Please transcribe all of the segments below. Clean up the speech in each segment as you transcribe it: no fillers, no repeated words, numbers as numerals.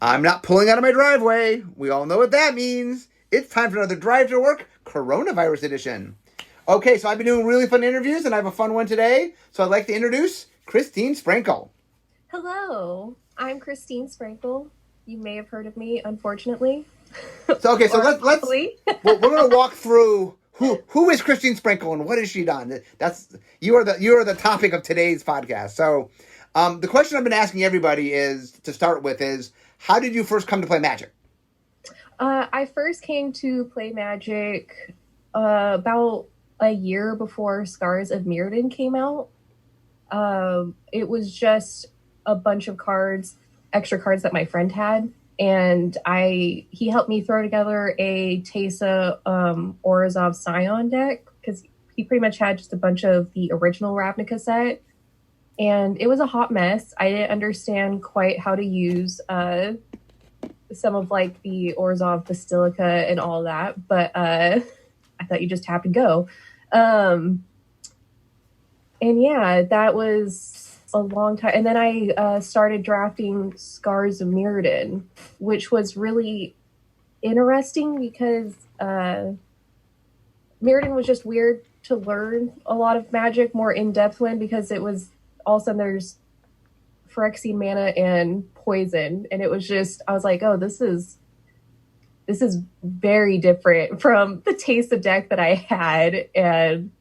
I'm not pulling out of my driveway. We all know what that means. It's time for another Drive to Work Coronavirus Edition. Okay, so I've been doing really fun interviews, and I have a fun one today. So I'd like to introduce Christine Sprankle. Hello, I'm Christine Sprankle. You may have heard of me, unfortunately. So let's we're going to walk through who is Christine Sprankle and what has she done. You are the topic of today's podcast. So the question I've been asking everybody is how did you first come to play Magic? I first came to play Magic about a year before Scars of Mirrodin came out. It was just a bunch of extra cards that my friend had, and he helped me throw together a Teysa Orzhov Scion deck, because he pretty much had just a bunch of the original Ravnica set, and it was a hot mess. I didn't understand quite how to use some of like the Orzhov Basilica and all that, but I thought you just tap and go. And yeah, that was a long time. And then I started drafting Scars of Mirrodin, which was really interesting because Mirrodin was just weird to learn a lot of Magic more in-depth in, because it was all of a sudden there's Phyrexian mana and poison, and it was just, I was like, oh, this is very different from the Teysa deck that I had. And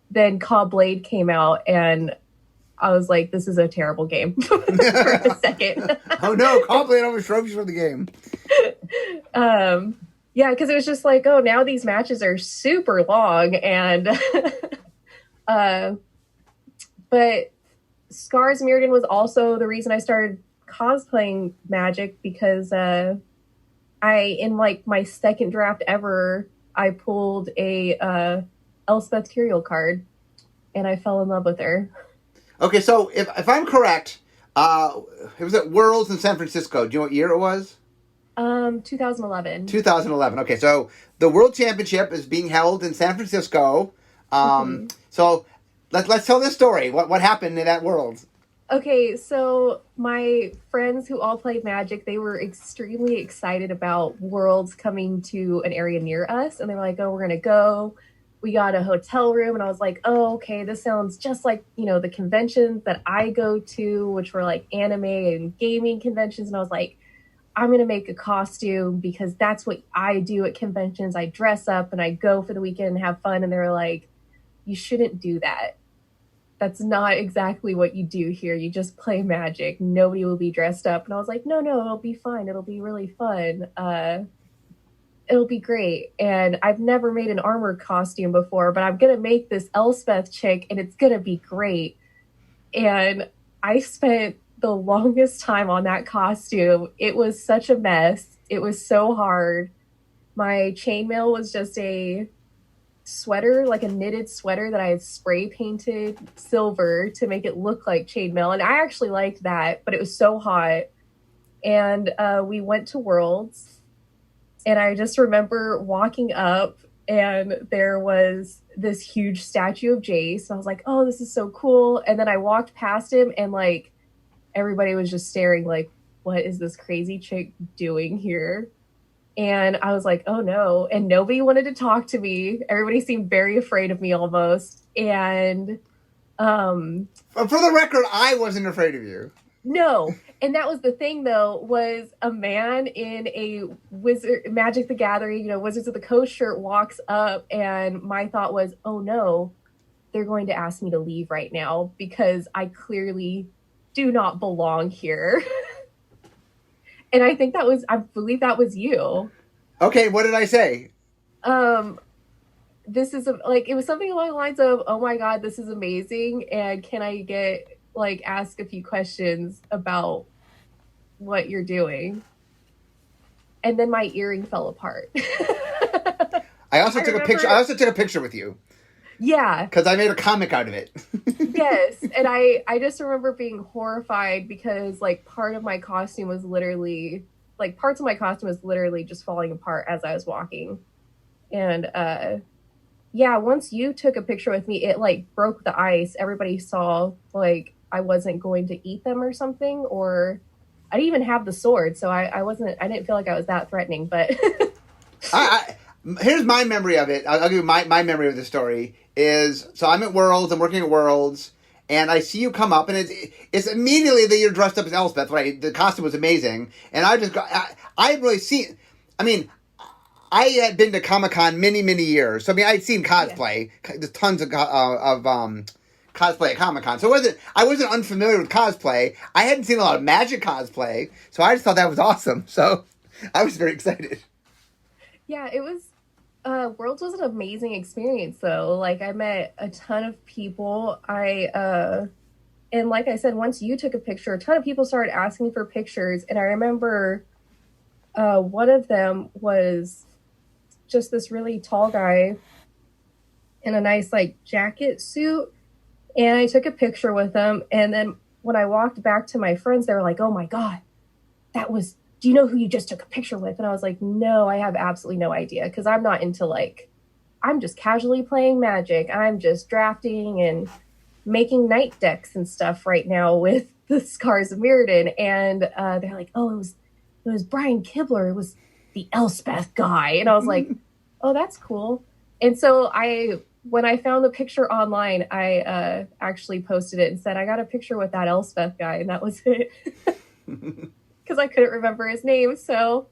then Caw Blade came out, and I was like, this is a terrible game for a second. Oh no, Caw Blade almost drove you from the game. Yeah, because it was just like, oh, now these matches are super long, and but Scars Mirrodin was also the reason I started cosplaying Magic, because in like my second draft ever, I pulled a Elspeth Curiel card, and I fell in love with her. Okay, so if I'm correct, it was at Worlds in San Francisco. Do you know what year it was? 2011. 2011. Okay, so the World Championship is being held in San Francisco. So let's tell this story. What happened in that World? Okay, so my friends who all played Magic, they were extremely excited about Worlds coming to an area near us, and they were like, oh, we're going to go. We got a hotel room, and I was like, oh, okay, this sounds just like, the conventions that I go to, which were like anime and gaming conventions, and I was like, I'm going to make a costume, because that's what I do at conventions. I dress up, and I go for the weekend and have fun, and they were like, you shouldn't do that. That's not exactly what you do here. You just play Magic. Nobody will be dressed up. And I was like, no, it'll be fine. It'll be really fun. It'll be great. And I've never made an armored costume before, but I'm going to make this Elspeth chick, and it's going to be great. And I spent the longest time on that costume. It was such a mess. It was so hard. My chainmail was just a sweater, like a knitted sweater that I had spray painted silver to make it look like chainmail, and I actually liked that, but it was so hot. And we went to Worlds, and I just remember walking up, and there was this huge statue of Jace, and I was like, oh, this is so cool. And then I walked past him, and like everybody was just staring like, what is this crazy chick doing here? And I was like, oh no. And nobody wanted to talk to me. Everybody seemed very afraid of me almost. And for the record, I wasn't afraid of you. No. And that was the thing, though, was a man in a Magic the Gathering, Wizards of the Coast shirt walks up, and my thought was, oh no, they're going to ask me to leave right now, because I clearly do not belong here. And I believe that was you. Okay, what did I say? This is it was something along the lines of, oh my God, this is amazing. And can I ask a few questions about what you're doing? And then my earring fell apart. I also took a picture with you. Yeah. Because I made a comic out of it. Yes. And I just remember being horrified, because part of my costume was literally parts of my costume was literally just falling apart as I was walking. And once you took a picture with me, it broke the ice. Everybody saw I wasn't going to eat them or something, or I didn't even have the sword, so I didn't feel like I was that threatening, but Here's my memory of it. I'll give you my memory of the story is, so I'm at Worlds, I'm working at Worlds, and I see you come up, and it's immediately that you're dressed up as Elspeth, right? The costume was amazing, and I had really seen, I mean, I had been to Comic-Con many, many years, so I mean, I'd seen cosplay, there's tons of cosplay at Comic-Con, so I wasn't unfamiliar with cosplay. I hadn't seen a lot of Magic cosplay, so I just thought that was awesome, so I was very excited. Yeah, it was, Worlds was an amazing experience though. Like I met a ton of people. And like I said, once you took a picture, a ton of people started asking for pictures. And I remember, one of them was just this really tall guy in a nice like jacket suit. And I took a picture with him. And then when I walked back to my friends, they were like, "Oh my God, do you know who you just took a picture with?" And I was like, "No, I have absolutely no idea." Because I'm not into I'm just casually playing Magic. I'm just drafting and making night decks and stuff right now with the Scars of Mirrodin. And they're like, "Oh, it was Brian Kibler. It was the Elspeth guy." And I was like, "Oh, that's cool." And so when I found the picture online, I actually posted it and said, "I got a picture with that Elspeth guy," and that was it. Because I couldn't remember his name. So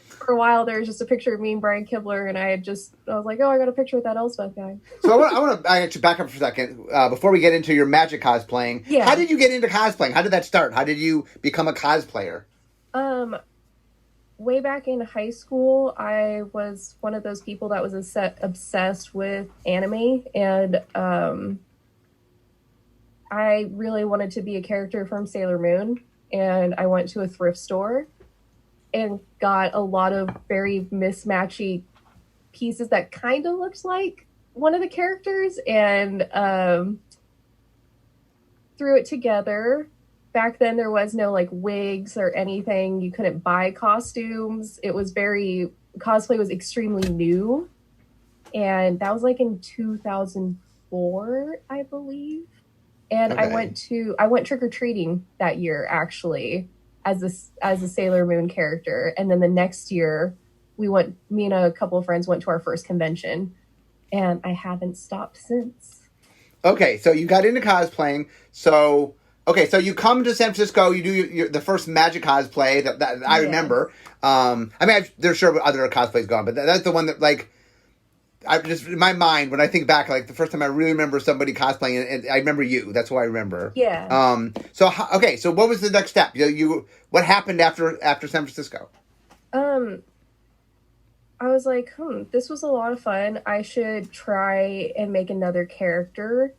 for a while, there was just a picture of me and Brian Kibler, and I was like, "Oh, I got a picture with that Elspeth guy." So I want to actually back up for a second before we get into your Magic cosplaying. Yeah. How did you get into cosplaying? How did that start? How did you become a cosplayer? Way back in high school, I was one of those people that was obsessed with anime, and I really wanted to be a character from Sailor Moon. And I went to a thrift store and got a lot of very mismatchy pieces that kind of looked like one of the characters, and threw it together. Back then, there was no like wigs or anything. You couldn't buy costumes. Cosplay was extremely new. And that was like in 2004, I believe. And okay. I went trick-or-treating that year, actually, as a Sailor Moon character. And then the next year, me and a couple of friends went to our first convention. And I haven't stopped since. Okay, so you got into cosplaying. So you come to San Francisco, you do the first Magic cosplay that I remember. I mean, there's sure other cosplays going, but that's the one that, like, I just, in my mind, when I think back, like, the first time I really remember somebody cosplaying, and I remember you. That's who I remember. Yeah. So what was the next step? What happened after San Francisco? I was like, this was a lot of fun. I should try and make another character.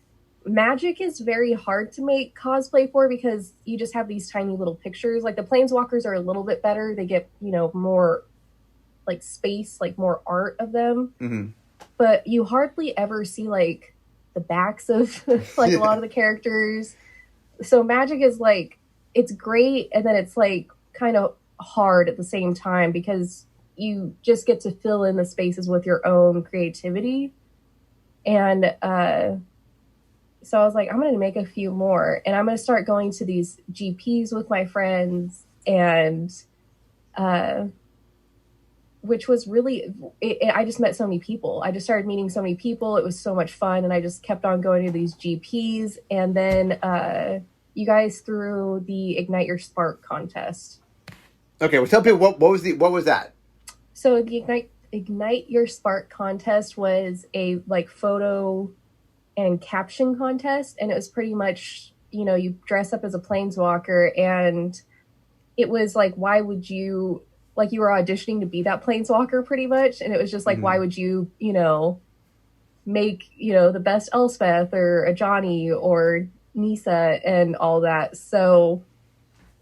Magic is very hard to make cosplay for because you just have these tiny little pictures. Like, the Planeswalkers are a little bit better. They get, more, like, space, like, more art of them. Mm-hmm. But you hardly ever see, like, the backs of, like, a lot of the characters. So Magic is, like, it's great, and then it's, like, kind of hard at the same time because you just get to fill in the spaces with your own creativity. And so I was like, I'm going to make a few more, and I'm going to start going to these GPs with my friends, and which was really, I just met so many people. I just started meeting so many people. It was so much fun. And I just kept on going to these GPs. And then you guys threw the Ignite Your Spark contest. Okay, well, tell people what was that? So the Ignite Your Spark contest was a like photo and caption contest. And it was pretty much, you dress up as a planeswalker, and it was like, why would you, like, you were auditioning to be that planeswalker pretty much. And it was just like, why would you, make, the best Elspeth or a Johnny or Nisa and all that. So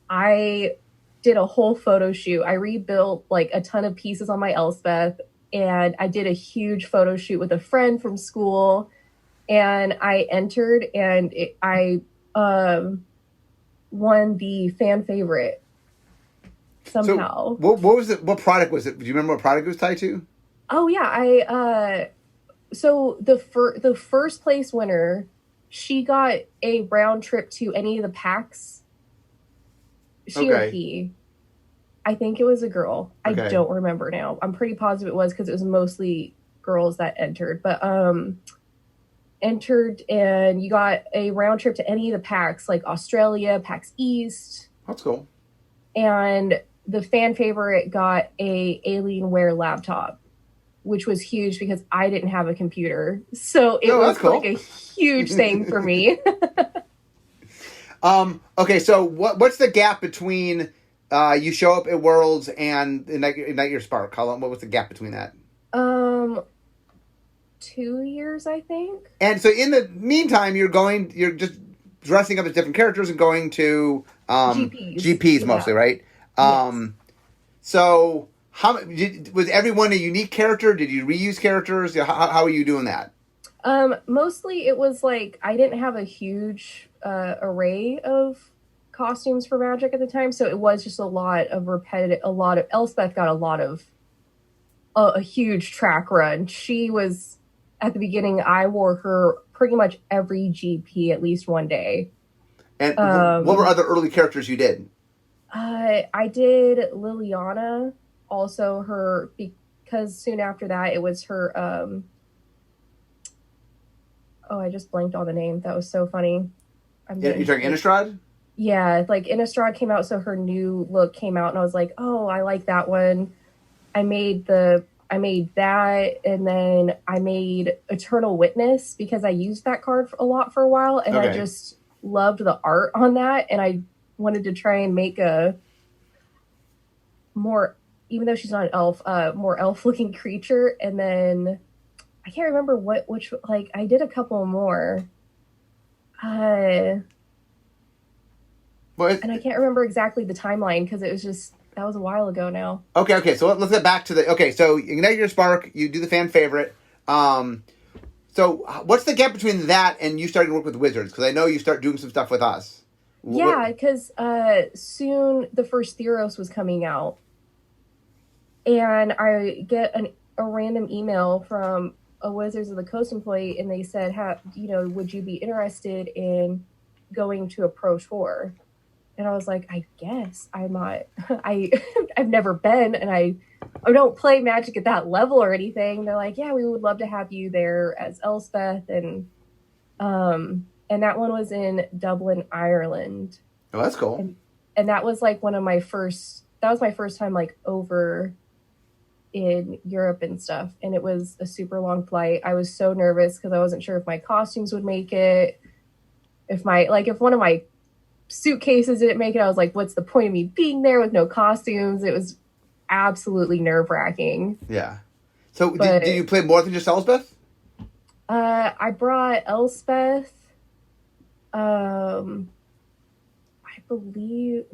I did a whole photo shoot. I rebuilt like a ton of pieces on my Elspeth, and I did a huge photo shoot with a friend from school, and I entered, and I won the fan favorite. Somehow. So what was it? What product was it? Do you remember what product it was tied to? Oh yeah, so the first place winner, she got a round trip to any of the PAX She or Okay. he. I think it was a girl. Okay. I don't remember now. I'm pretty positive it was because it was mostly girls that entered. But entered and you got a round trip to any of the PAX, like Australia, PAX East. That's cool. And the fan favorite got a Alienware laptop, which was huge because I didn't have a computer. So it was cool. like a huge thing for me. Okay, so what's the gap between you show up at Worlds and Ignite Your Spark? What was the gap between that? 2 years, I think. And so in the meantime, you're just dressing up as different characters and going to GPs mostly, right? Yes. So was everyone a unique character? Did you reuse characters? How are you doing that? Mostly it was like I didn't have a huge array of costumes for Magic at the time, so it was just a lot of Elspeth got a huge track run. She was at the beginning. I wore her pretty much every GP at least one day. And what were other early characters you did? I did Liliana, also her, because soon after that it was her. I just blanked on the name. That was so funny. You're talking Innistrad? Yeah, like Innistrad came out, so her new look came out, and I was like, oh, I like that one. I made that, and then I made Eternal Witness because I used that card a lot for a while, and I just loved the art on that, and I wanted to try and make a more, even though she's not an elf, more elf-looking creature, and then I can't remember which I did a couple more. And I can't remember exactly the timeline because it was just, that was a while ago now. Okay, so let's get back to so Ignite Your Spark, you do the fan favorite. So what's the gap between that and you starting to work with Wizards? Because I know you start doing some stuff with us. Yeah, because soon the first Theros was coming out. And I get a random email from a Wizards of the Coast employee, and they said, would you be interested in going to a pro tour? And I was like, I guess. I'm not, I've never been, and I don't play Magic at that level or anything. They're like, yeah, we would love to have you there as Elspeth. And that one was in Dublin, Ireland. Oh, that's cool. And that was like my first time like over in Europe and stuff. And it was a super long flight. I was so nervous because I wasn't sure if my costumes would make it. If one of my suitcases didn't make it, I was like, what's the point of me being there with no costumes? It was absolutely nerve-wracking. Yeah. So did you play more than just Elspeth? I brought Elspeth. I believe,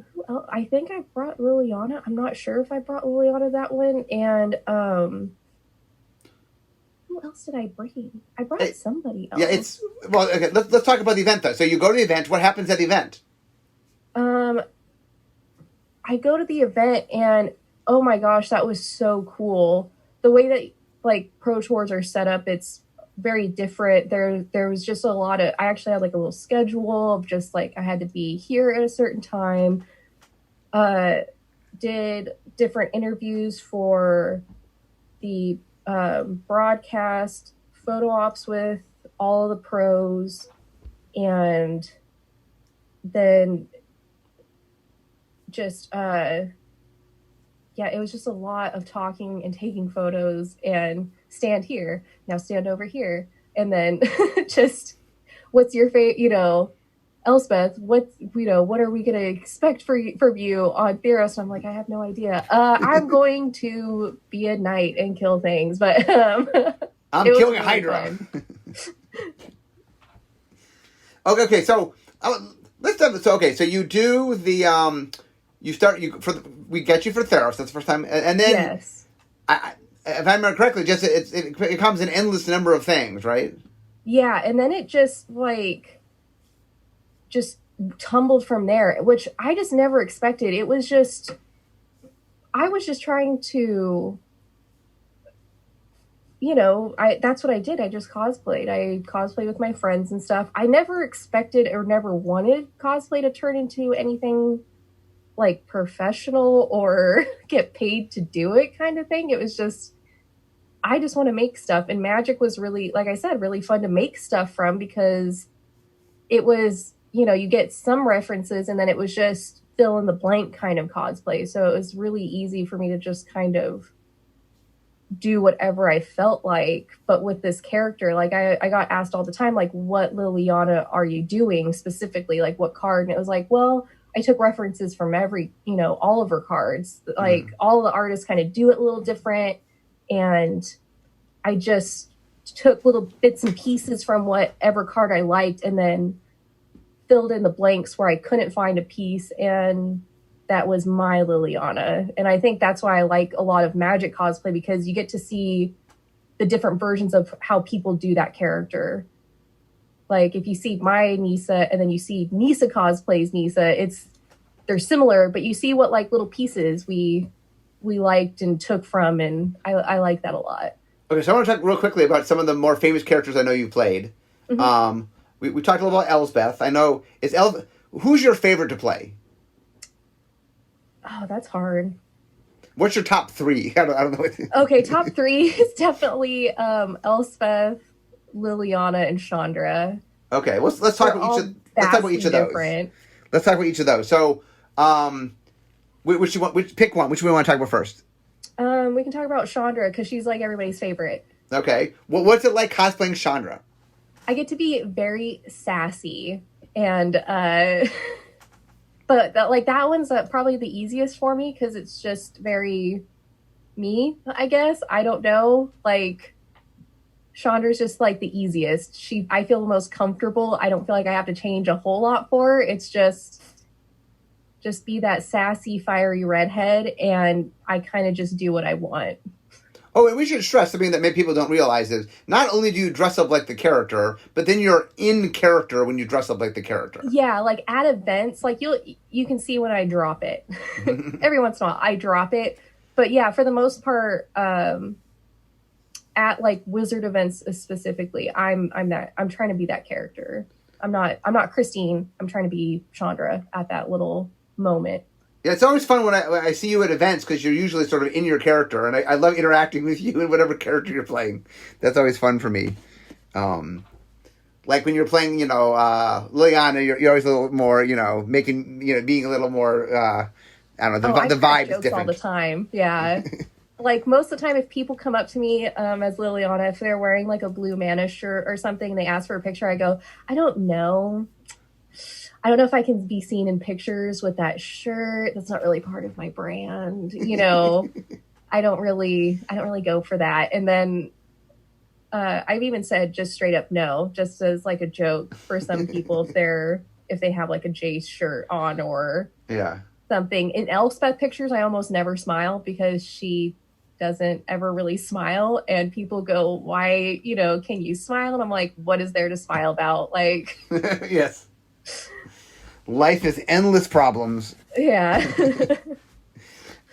I think I brought Liliana. I'm not sure if I brought Liliana that one. And who else did I bring? I brought somebody else. Yeah, okay. Let's talk about the event though. So you go to the event. What happens at the event? I go to the event and oh my gosh, that was so cool. The way that pro tours are set up, it's very different. There was just a lot of, I actually had a little schedule of just I had to be here at a certain time. Did different interviews for the broadcast, photo ops with all of the pros, and then just it was just a lot of talking and taking photos and stand here, now stand over here, and then just what's your favorite, Elspeth, what are we gonna expect from you on Theros? And I'm like, I have no idea. I'm going to be a knight and kill things, but I'm killing a Hydra. okay, so let's have so you do the we get you for Theros. That's the first time, and then yes. If I remember correctly, just it comes an endless number of things, right? Yeah, and then it just tumbled from there, which I just never expected. It was just, I was just trying to, that's what I did. I just cosplayed. I cosplayed with my friends and stuff. I never expected or never wanted cosplay to turn into anything like professional or get paid to do it kind of thing. It was just, I just want to make stuff. And Magic was really, like I said, really fun to make stuff from, because it was, you know, you get some references and then it was just fill in the blank kind of cosplay. So it was really easy for me to just kind of do whatever I felt like. But with this character, like I got asked all the time, like, what Liliana are you doing specifically? Like, what card? And it was like, well, I took references from every, you know, all of her cards. Like all the artists kind of do it a little different. And I just took little bits and pieces from whatever card I liked and then filled in the blanks where I couldn't find a piece. And that was my Liliana. And I think that's why I like a lot of Magic cosplay, because you get to see the different versions of how people do that character. Like if you see my Nisa and then you see Nisa cosplays Nisa, they're similar, but you see what like little pieces we liked and took from, and I like that a lot. Okay, so I want to talk real quickly about some of the more famous characters I know you played. Mm-hmm. We talked a little about Elsbeth. I know, who's your favorite to play? Oh, that's hard. What's your top three? I don't know. Okay, top three is definitely Elspeth, Liliana, and Chandra. Okay, let's talk about each of those. Different. Let's talk about each of those. So, pick one. Which we want to talk about first? We can talk about Chandra because she's like everybody's favorite. Okay. What's it like cosplaying Chandra? I get to be very sassy, and but that one's probably the easiest for me because it's just very me, I guess. I don't know. Like, Chandra's just like the easiest. I feel the most comfortable. I don't feel like I have to change a whole lot for her. It's just be that sassy, fiery redhead, and I kind of just do what I want. Oh, and we should stress something that maybe people don't realize is not only do you dress up like the character, but then you're in character when you dress up like the character. Yeah, like at events, like you can see when I drop it. Every once in a while, I drop it. But yeah, for the most part, at like wizard events specifically, I'm trying to be that character. I'm not Christine. I'm trying to be Chandra at that little moment. Yeah, it's always fun when I see you at events because you're usually sort of in your character, and I love interacting with you in whatever character you're playing. That's always fun for me. Like when you're playing, Liliana, you're always a little more, being a little more. I don't know. The vibe is different all the time. Yeah. Like most of the time, if people come up to me as Liliana, if they're wearing like a blue mana shirt or something, and they ask for a picture, I go, I don't know if I can be seen in pictures with that shirt. That's not really part of my brand. I don't really go for that. And then I've even said just straight up no, just as like a joke for some people if they have like a Jace shirt on or something. In Elspeth pictures, I almost never smile because she doesn't ever really smile, and people go, why, can you smile? And I'm like, what is there to smile about? Like, yes. Life is endless problems. Yeah.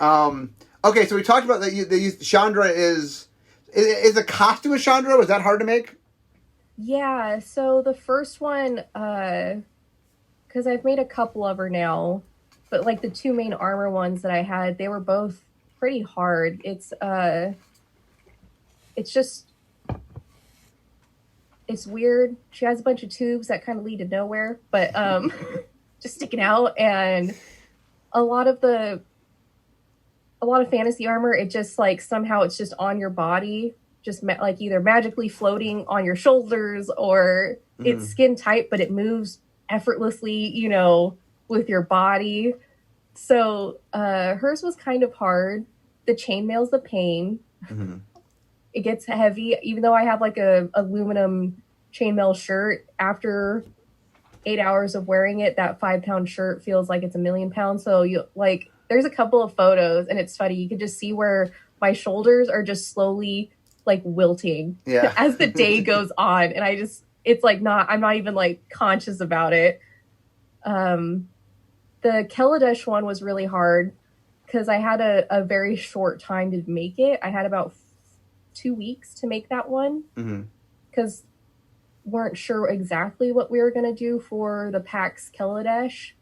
Okay, so we talked about that. Chandra is a costume of Chandra? Was that hard to make? Yeah. So the first one, because I've made a couple of her now, but like the two main armor ones that I had, they were both pretty hard. It's weird. She has a bunch of tubes that kind of lead to nowhere, but just sticking out, and a lot of fantasy armor, it just like somehow it's just on your body, just like either magically floating on your shoulders, or it's skin tight but it moves effortlessly, with your body. So hers was kind of hard. The chainmail's the pain. It gets heavy, even though I have like a aluminum chainmail shirt. After 8 hours of wearing it, that 5-pound shirt feels like it's 1,000,000 pounds. So there's a couple of photos, and it's funny. You can just see where my shoulders are just slowly like wilting as the day goes on. And I'm not even like conscious about it. The Kaladesh one was really hard because I had a very short time to make it. I had about 2 weeks to make that one because weren't sure exactly what we were going to do for the PAX Kaladesh.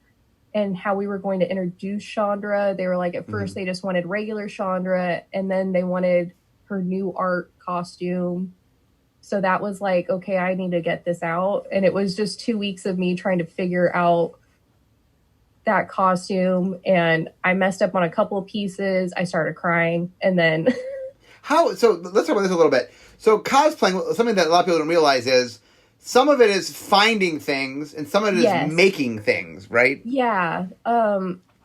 and how we were going to introduce Chandra. They were like, at first they just wanted regular Chandra, and then they wanted her new art costume. So that was like, okay, I need to get this out. And it was just 2 weeks of me trying to figure out that costume, and I messed up on a couple of pieces. I started crying, and then so let's talk about this a little bit. So cosplaying, something that a lot of people don't realize is some of it is finding things and some of it is making things, right? Yeah.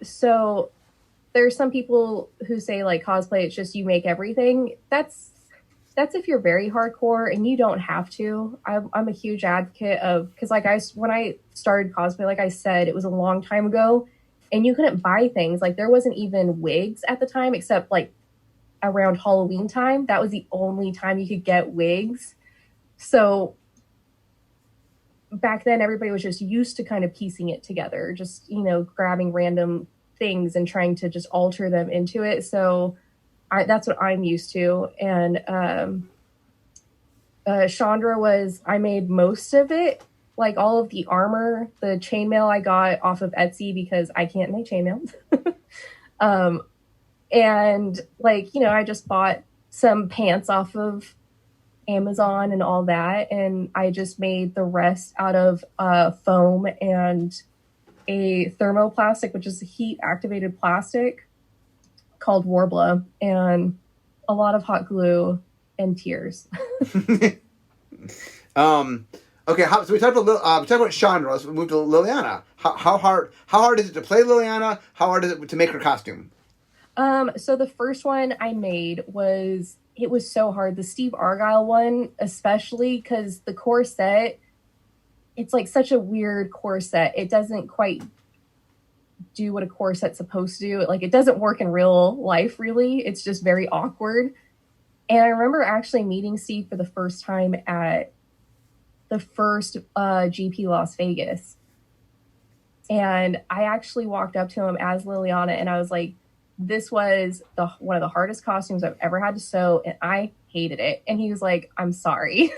So there's some people who say like cosplay, it's just you make everything. That's if you're very hardcore, and you don't have to. I'm a huge advocate of, because like when I started cosplay, like I said, it was a long time ago, and you couldn't buy things. Like there wasn't even wigs at the time, except like around Halloween time. That was the only time you could get wigs. So back then everybody was just used to kind of piecing it together, just, you know, grabbing random things and trying to just alter them into it. So that's what I'm used to. And Chandra I made most of it, like all of the armor, the chainmail I got off of Etsy because I can't make chainmail. And like, you know, I just bought some pants off of Amazon and all that, and I just made the rest out of foam and a thermoplastic, which is a heat activated plastic called Warbla, and a lot of hot glue and tears. Okay, so we talked about Chandra. Let's move to Liliana. How hard is it to play Liliana? How hard is it to make her costume? So the first one I made was so hard. The Steve Argyle one, especially because the corset, it's like such a weird corset. It doesn't quite do what a corset's supposed to do. Like it doesn't work in real life, really. It's just very awkward. And I remember actually meeting Steve for the first time at the first GP Las Vegas. And I actually walked up to him as Liliana, and I was like, this was one of the hardest costumes I've ever had to sew, and I hated it. And he was like, I'm sorry.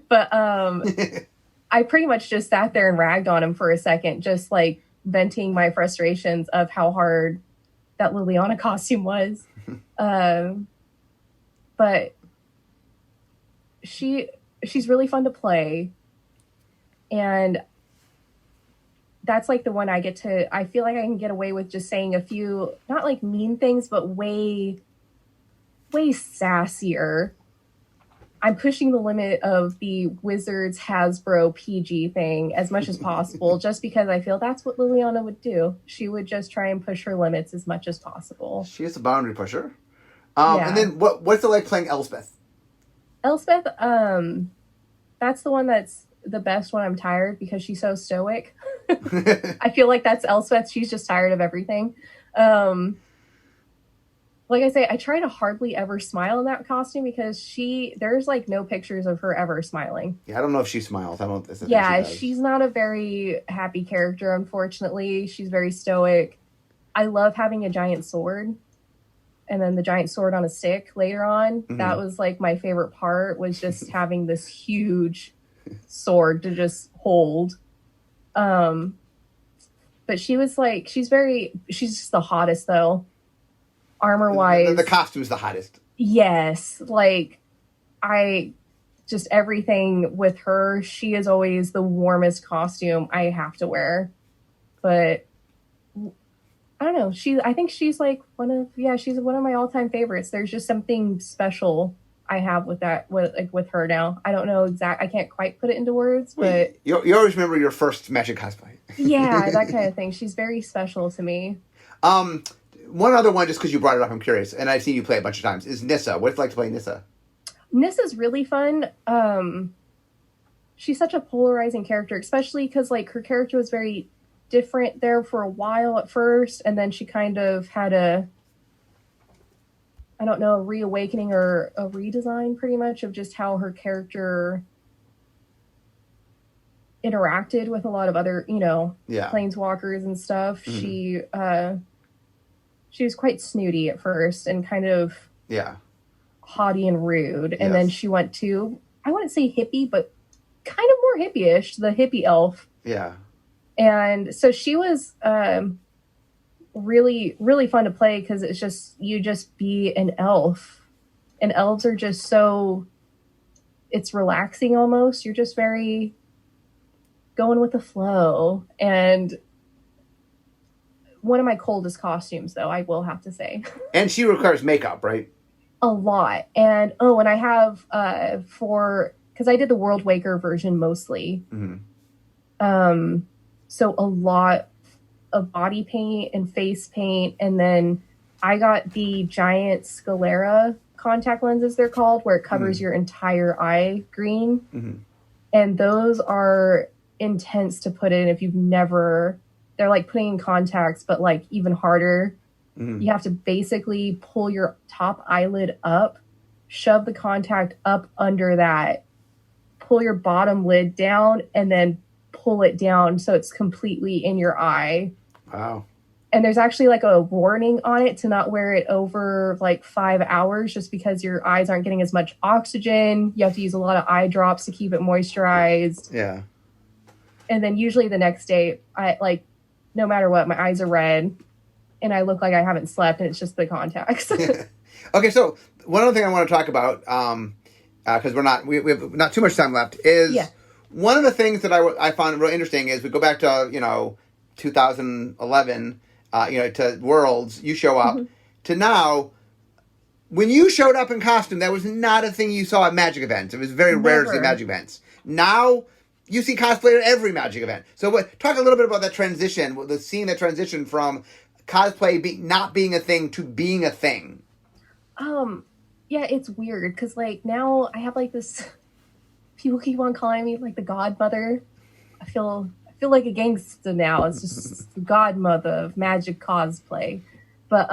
But I pretty much just sat there and ragged on him for a second, just like venting my frustrations of how hard that Liliana costume was. But she's really fun to play. And that's like the one I feel like I can get away with just saying a few, not like mean things, but way, way sassier. I'm pushing the limit of the Wizards Hasbro PG thing as much as possible, just because I feel that's what Liliana would do. She would just try and push her limits as much as possible. She is a boundary pusher. And then what's it like playing Elspeth? Elspeth, that's the one that's the best when I'm tired, because she's so stoic. I feel like that's Elspeth. She's just tired of everything. Like I say, I try to hardly ever smile in that costume because there's like no pictures of her ever smiling. Yeah, I don't know if she smiles. I don't. She's not a very happy character, unfortunately. She's very stoic. I love having a giant sword, and then the giant sword on a stick later on. Mm-hmm. That was like my favorite part, was just having this huge sword to just hold. But she was like, she's just the hottest though. Armor wise, the costume's the hottest. Yes, like just everything with her. She is always the warmest costume I have to wear. But I don't know. I think she's like she's one of my all-time favorites. There's just something special I have with her now. I don't know I can't quite put it into words, but you always remember your first Magic cosplay. Yeah, that kind of thing. She's very special to me. One other one, just because you brought it up, I'm curious, and I've seen you play a bunch of times, is Nissa. What's it like to play Nissa? Nissa's really fun. She's such a polarizing character, especially because like her character was very different there for a while at first, and then she kind of had a reawakening or a redesign pretty much of just how her character interacted with a lot of other, planeswalkers and stuff. Mm-hmm. She was quite snooty at first and kind of haughty and rude. And then she went to, I wouldn't say hippie, but kind of more hippie-ish, the hippie elf. Yeah. And so she was really, really fun to play because it's just, you just be an elf. And elves are just so, it's relaxing almost. You're just very going with the flow. And one of my coldest costumes, though, I will have to say. And she requires makeup, right? A lot. And and I have because I did the World Waker version mostly. So a lot of body paint and face paint, and then I got the giant sclera contact lenses, they're called, where it covers your entire eye green. And those are intense to put in if you've never, they're like putting in contacts, but like even harder. You have to basically pull your top eyelid up, shove the contact up under that, pull your bottom lid down, and then pull it down so it's completely in your eye. Wow. And there's actually like a warning on it to not wear it over like 5 hours, just because your eyes aren't getting as much oxygen. You have to use a lot of eye drops to keep it moisturized. Yeah. And then usually the next day, I like, no matter what, my eyes are red and I look like I haven't slept, and it's just the contacts. Okay, so one other thing I want to talk about, because we have not too much time left, is one of the things that I found really interesting is we go back to 2011, to Worlds. You show up to now. When you showed up in costume, that was not a thing you saw at Magic events. It was very rare to see Magic events. Now you see cosplay at every Magic event. So talk a little bit about that transition, seeing that transition from cosplay not being a thing to being a thing. Yeah, it's weird because like now I have like this. People keep on calling me like the godmother. I feel like a gangster now. It's just the godmother of Magic cosplay, but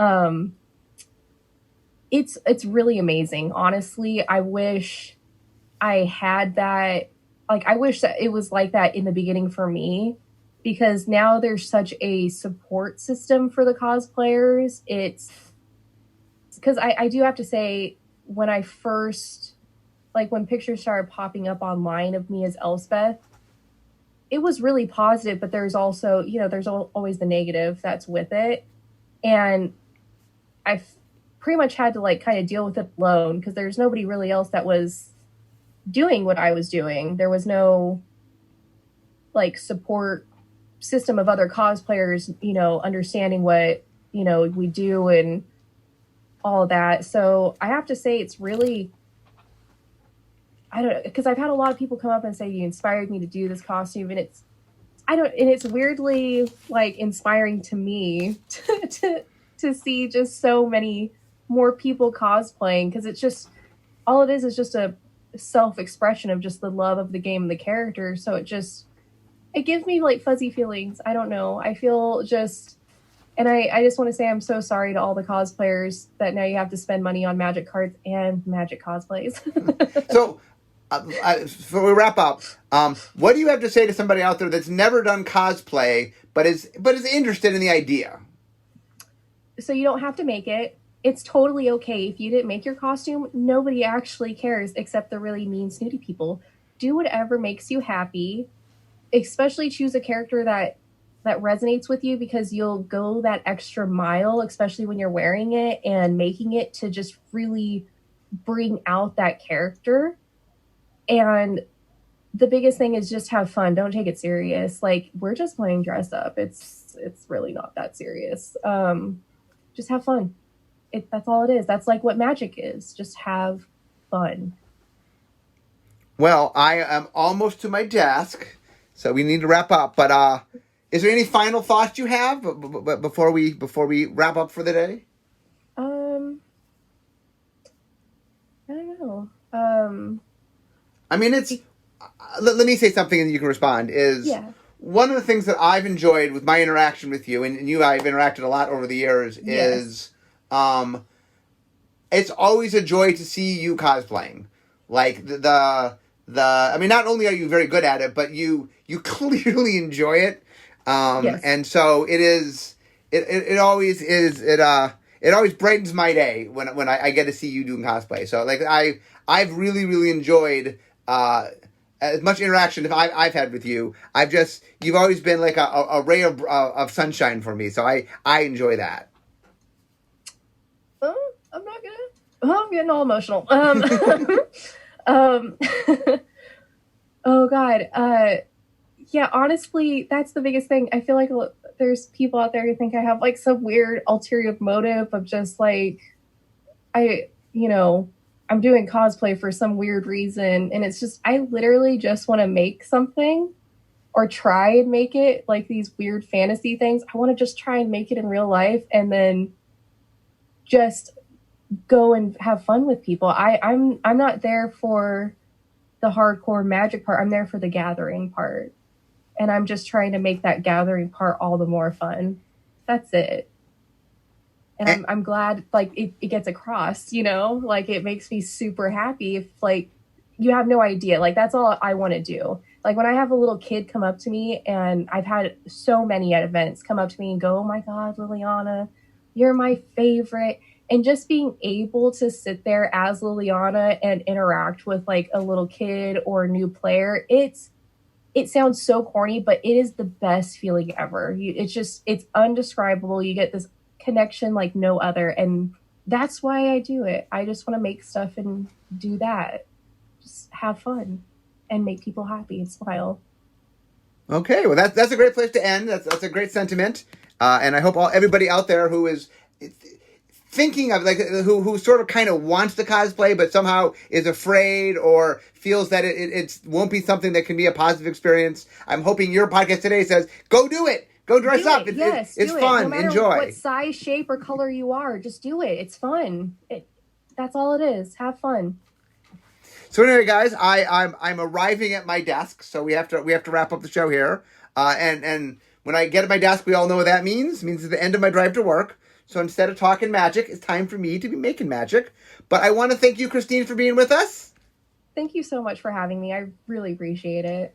it's really amazing. Honestly, I wish I had that. Like, I wish that it was like that in the beginning for me, because now there's such a support system for the cosplayers. It's because I do have to say, when I first, like when pictures started popping up online of me as Elspeth, it was really positive, but there's also, there's always the negative that's with it. And I pretty much had to like kind of deal with it alone, because there's nobody really else that was doing what I was doing. There was no like support system of other cosplayers, understanding what, we do and all that. So I have to say it's really, I don't know, because I've had a lot of people come up and say, you inspired me to do this costume. And it's weirdly like inspiring to me to see just so many more people cosplaying, because it's just, all it is just a self-expression of just the love of the game and the character. So it gives me like fuzzy feelings. I don't know. I feel just, and I just want to say I'm so sorry to all the cosplayers that now you have to spend money on Magic cards and Magic cosplays. So, before we wrap up, what do you have to say to somebody out there that's never done cosplay but is interested in the idea? So you don't have to make it. It's totally okay if you didn't make your costume. Nobody actually cares except the really mean, snooty people. Do whatever makes you happy. Especially choose a character that resonates with you, because you'll go that extra mile, especially when you're wearing it and making it, to just really bring out that character. And the biggest thing is just have fun. Don't take it serious. Like, we're just playing dress up. It's really not that serious. Just have fun. That's all it is. That's like what Magic is. Just have fun. Well, I am almost to my desk, so we need to wrap up. But is there any final thoughts you have before we wrap up for the day? I don't know. I mean, let me say something and you can respond. One of the things that I've enjoyed with my interaction with you, and you, I've interacted a lot over the years, is it's always a joy to see you cosplaying. Like I mean, not only are you very good at it, but you clearly enjoy it. And so it always brightens my day when I get to see you doing cosplay. So like I've really, really enjoyed, as much interaction as I've had with you. You've always been like a ray of sunshine for me. So I enjoy that. I'm not gonna. Oh, I'm getting all emotional. Oh God. Yeah, honestly, that's the biggest thing. I feel like there's people out there who think I have like some weird ulterior motive of just like, I'm doing cosplay for some weird reason. And it's just, I literally just want to make something or try and make it like these weird fantasy things. I want to just try and make it in real life and then just go and have fun with people. I'm not there for the hardcore magic part. I'm there for the gathering part. And I'm just trying to make that gathering part all the more fun. That's it. And I'm glad like it gets across, like it makes me super happy if like you have no idea. Like that's all I want to do. Like when I have a little kid come up to me, and I've had so many at events come up to me and go, "Oh my God, Liliana, you're my favorite." And just being able to sit there as Liliana and interact with like a little kid or a new player, it sounds so corny, but it is the best feeling ever. It's undescribable. You get this connection like no other. And that's why I do it. I just want to make stuff and do that. Just have fun and make people happy and smile. Okay, well that's a great place to end. That's a great sentiment. And I hope everybody out there who is thinking of like who sort of kind of wants to cosplay but somehow is afraid or feels that it won't be something that can be a positive experience. I'm hoping your podcast today says, go do it. Go dress up. It's fun. No matter enjoy. What size, shape, or color you are, just do it. It's fun. That's all it is. Have fun. So anyway, guys, I'm arriving at my desk, so we have to wrap up the show here. And when I get at my desk, we all know what that means. It means it's the end of my drive to work. So instead of talking magic, it's time for me to be making magic. But I want to thank you, Christine, for being with us. Thank you so much for having me. I really appreciate it.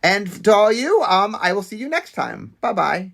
And to all you, I will see you next time. Bye-bye.